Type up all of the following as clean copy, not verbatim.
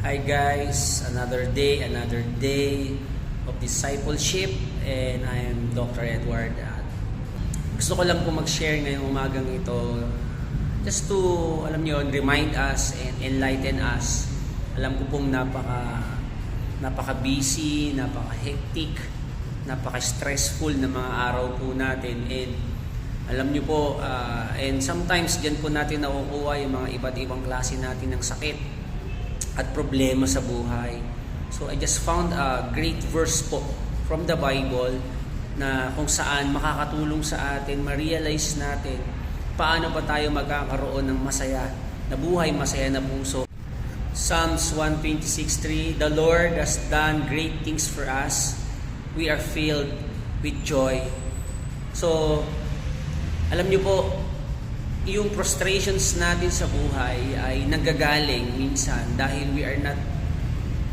Hi guys, another day of discipleship, and I am Dr. Edward. At gusto ko lang po mag-share ngayong umagang ito just to, alam niyo, remind us and enlighten us. Alam ko pong napaka-busy, napaka-hectic, napaka-stressful na mga araw po natin, and alam niyo po, and sometimes dyan po natin nakukuha yung mga iba't ibang klase natin ng sakit at problema sa buhay. So I just found a great verse po from the Bible na kung saan makakatulong sa atin, ma-realize natin paano ba tayo magkakaroon ng masaya na buhay, masaya na puso. Psalms 126:3, The Lord has done great things for us. We are filled with joy. So, alam niyo po, yung frustrations natin sa buhay ay nanggagaling minsan dahil we are not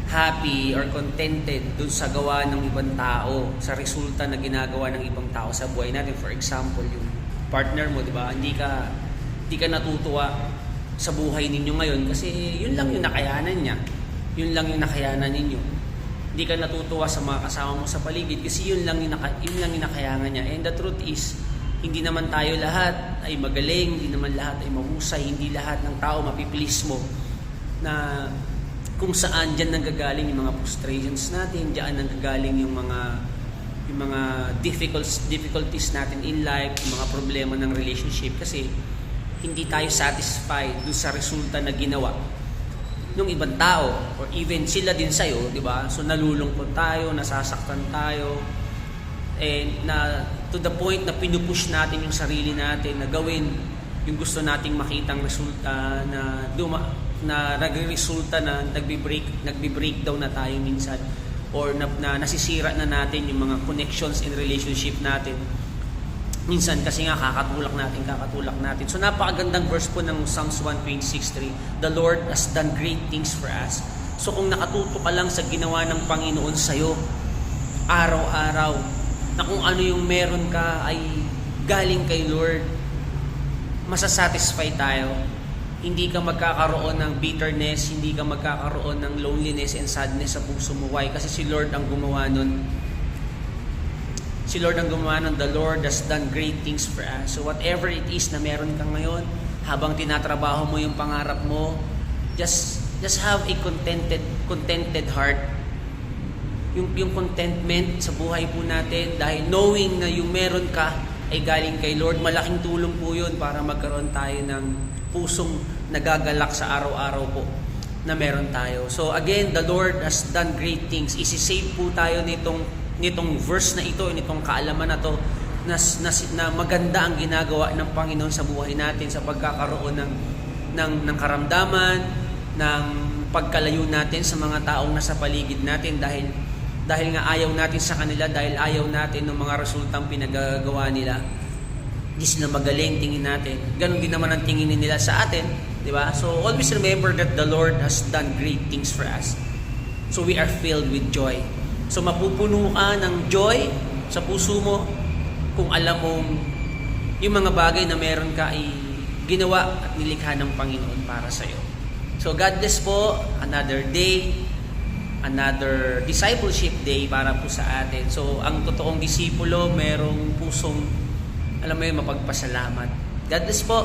happy or contented dun sa gawa ng ibang tao, sa resulta na ginagawa ng ibang tao sa buhay natin. For example, yung partner mo, di ba? Hindi ka natutuwa sa buhay ninyo ngayon kasi yun lang yung nakayanan niya. Yun lang yung nakayanan ninyo. Hindi ka natutuwa sa mga kasama mo sa paligid kasi yun lang yung nakayanan niya. And the truth is, hindi naman tayo lahat ay magaling, hindi naman lahat ay mahusay, hindi lahat ng tao mapiplease mo. Na kung saan dyan nanggagaling yung mga frustrations natin, dyan nanggagaling yung mga difficulties natin in life, yung mga problema ng relationship, kasi hindi tayo satisfied dun sa resulta na ginawa ng ibang tao or even sila din sa'yo, di ba? So nalulungkot tayo, nasasaktan tayo, and na to the point na pinupush natin yung sarili natin na gawin yung gusto nating makitang resulta na nagre-resulta na nagbi-breakdown na tayo minsan, or na nasisira na natin yung mga connections in relationship natin minsan kasi nga kakatulak natin. So napakagandang verse po ng Psalms 126:3, The Lord has done great things for us. So kung nakatuto ka lang sa ginawa ng Panginoon sa'yo araw-araw, na kung ano yung meron ka ay galing kay Lord, masasatisfy tayo. Hindi ka magkakaroon ng bitterness, hindi ka magkakaroon ng loneliness and sadness sa puso mo. Why? Kasi si Lord ang gumawa nun. The Lord has done great things for us. So whatever it is na meron ka ngayon, habang tinatrabaho mo yung pangarap mo, just have a contented heart. Yung contentment sa buhay po natin, dahil knowing na yung meron ka ay galing kay Lord, malaking tulong po yun para magkaroon tayo ng pusong nagagalak sa araw-araw po na meron tayo. So again, the Lord has done great things. Isi-save po tayo nitong verse na ito, nitong kaalaman na to, na maganda ang ginagawa ng Panginoon sa buhay natin, sa pagkakaroon ng karamdaman, ng pagkalayo natin sa mga taong nasa paligid natin dahil nga ayaw natin sa kanila, dahil ayaw natin ng mga resultang pinagagawa nila. Hindi sila magaling, tingin natin. Ganon din naman ang tinginin nila sa atin, di ba? So always remember that the Lord has done great things for us. So we are filled with joy. So mapupuno ka ng joy sa puso mo kung alam mong yung mga bagay na meron ka ay ginawa at nilikha ng Panginoon para sa iyo. So God bless po, another day, another discipleship day para po sa atin. So ang totoong disipulo merong pusong, alam mo yun, mapagpasalamat. God bless po.